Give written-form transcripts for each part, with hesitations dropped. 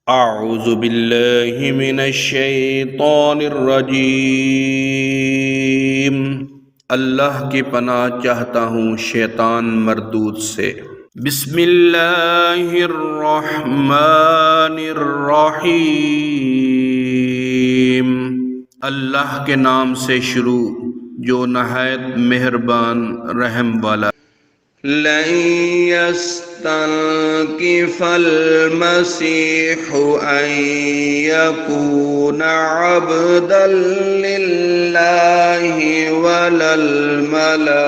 अऊज़ु बिल्लाहि मिनश्शैतानिर्रजीम। अल्लाह की पनाह चाहता हूँ शैतान मरदूद से। बिस्मिल्लाहिर्रहमानिर्रहीम। अल्लाह के नाम से शुरू जो नहायत मेहरबान रहम वाला। लन यस्तनकिफल मसीहु अन यकून अब्दल लिल्लाहि वलल मलाइकतुल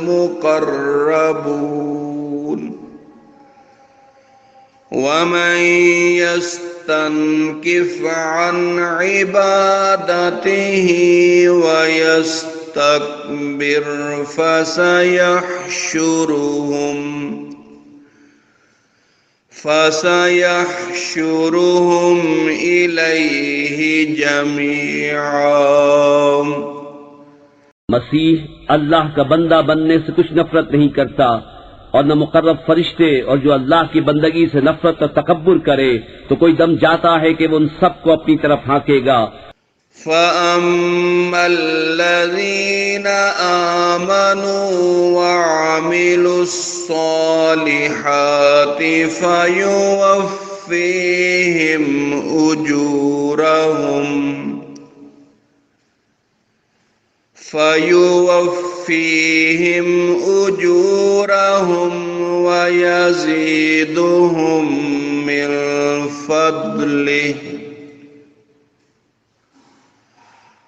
मुक़र्रबून वमन यस्तनकिफ अन इबादतिही वयस्तकबिर फसयहशुरुहुम इलैहि जमीआ। मसीह अल्लाह का बंदा बनने से कुछ नफरत नहीं करता और न मुकर्रब फरिश्ते, और जो अल्लाह की बंदगी से नफरत और तकब्बुर करे तो कोई दम जाता है कि वो उन सबको अपनी तरफ हाकेगा। फ़अम्मल्लज़ीना आमनू वअमिलुस्सॉलिहाति फयुवफ़्फ़ीहिम उजूरहुम वयज़ीदुहुम मिन फ़द्लिहि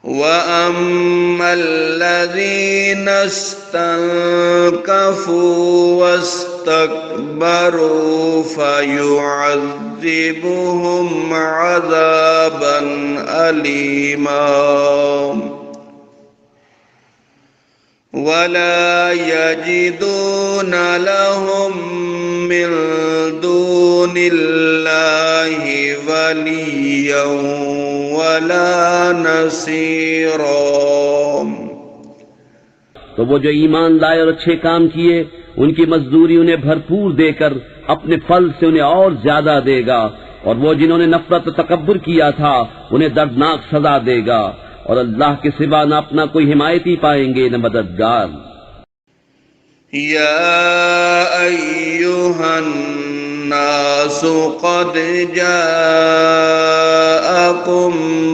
वअम्मल्लज़ीना इस्तनकफ़ू वस्तकबरू फ़युअज़्ज़िबुहुम अज़ाबन अलीमा वला यजिदून लहुम मिन दूनिल्लाहि वलिय्यन वला नसीरा। तो वो जो ईमान लाए और अच्छे काम किए, उनकी मजदूरी उन्हें भरपूर देकर अपने फल से उन्हें और ज्यादा देगा, और वो जिन्होंने नफरत और तकब्बुर किया था उन्हें दर्दनाक सजा देगा, और अल्लाह के सिवा न अपना कोई हिमायती पाएंगे न मददगार। या अय्युहन नासु क़द जाअकुम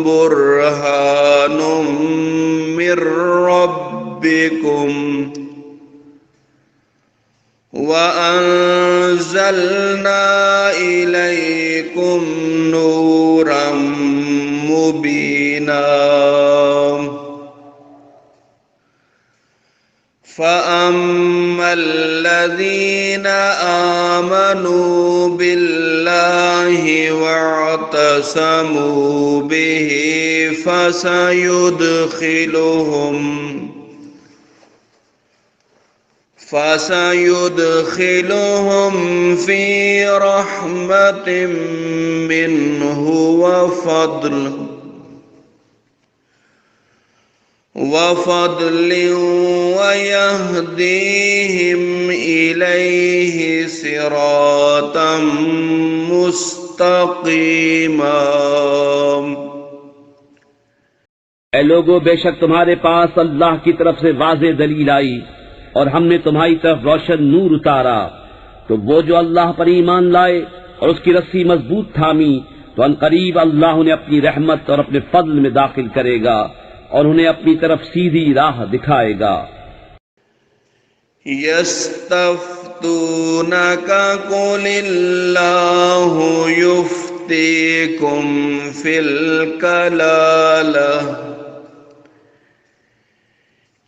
बुरहानुम मिर रब्बिकुम व अंज़लना इलैकुम नूरम मुबीना फ़अम्मल्लज़ीना आमनू बिल्लाहि वअतसमू बिही फसयुदखिलुहुम फ़ी रहमतिम मिन्हु वफ़द्लिन वयहदीहिम इलैहि सिरातम मुस्तक़ीमा। ऐ लोगो, बेशक तुम्हारे पास अल्लाह की तरफ से वाज़ेह दलील आई और हमने तुम्हारी तरफ रोशन नूर उतारा। तो वो जो अल्लाह पर ईमान लाए और उसकी रस्सी मजबूत थामी, तो अनकरीब अल्लाह उन्हें अपनी रहमत और अपने फضل में दाखिल करेगा और उन्हें अपनी तरफ सीधी राह दिखाएगा। यस्तफ्तूनका कुलिल्लाहु युफ्तीकुम फिल कलालह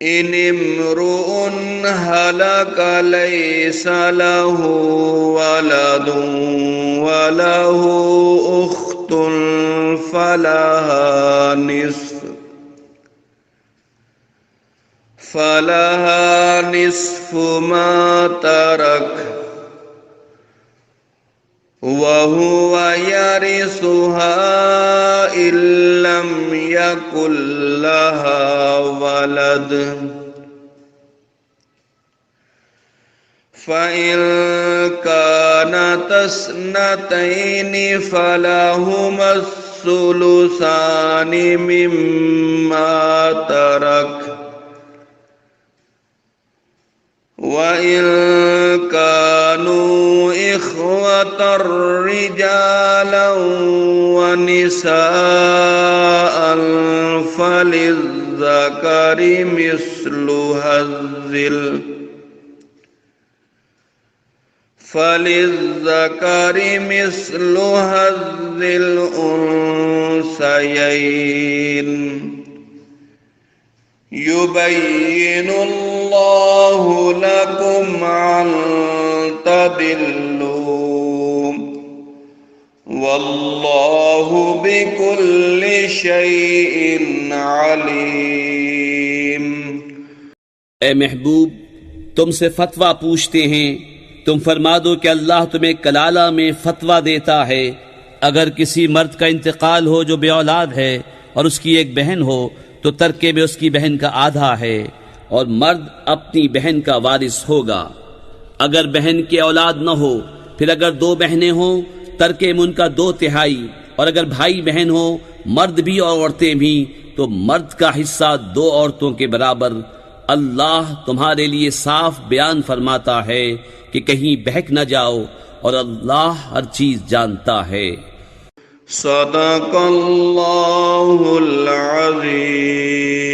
इन इम्रुउन हलक लैसा लहू वलदुन वलहु उख्तुन फलहा निस्फु मा तरक वहुवा यरिसुहा इल्लम यकुल लहा वलद फ़इन كانت اثنتين فلهما الثلثان مما ترك وإن كانوا إخوة رجالا ونساء فللذكر مثل هذ الأنثيين يبين الله لكم أن تضلوا والله بكل شيء عليم. ए महबूब, तुमसे फतवा पूछते हैं, तुम फरमा दो कि अल्लाह तुम्हें कलाला में फतवा देता है। अगर किसी मर्द का इंतकाल हो जो बे औलाद है और उसकी एक बहन हो तो तरके में उसकी बहन का आधा है और मर्द अपनी बहन का वारिस होगा। अगर बहन की औलाद न हो, फिर अगर दो बहनें हों तरके में उनका 2/3, और अगर भाई बहन हो मर्द भी और औरतें भी तो मर्द का हिस्सा 2 औरतों के बराबर। अल्लाह तुम्हारे लिए साफ बयान फरमाता है कि कहीं बहक न जाओ और अल्लाह हर चीज जानता है। सदक़ल्लाहुल अज़ीम।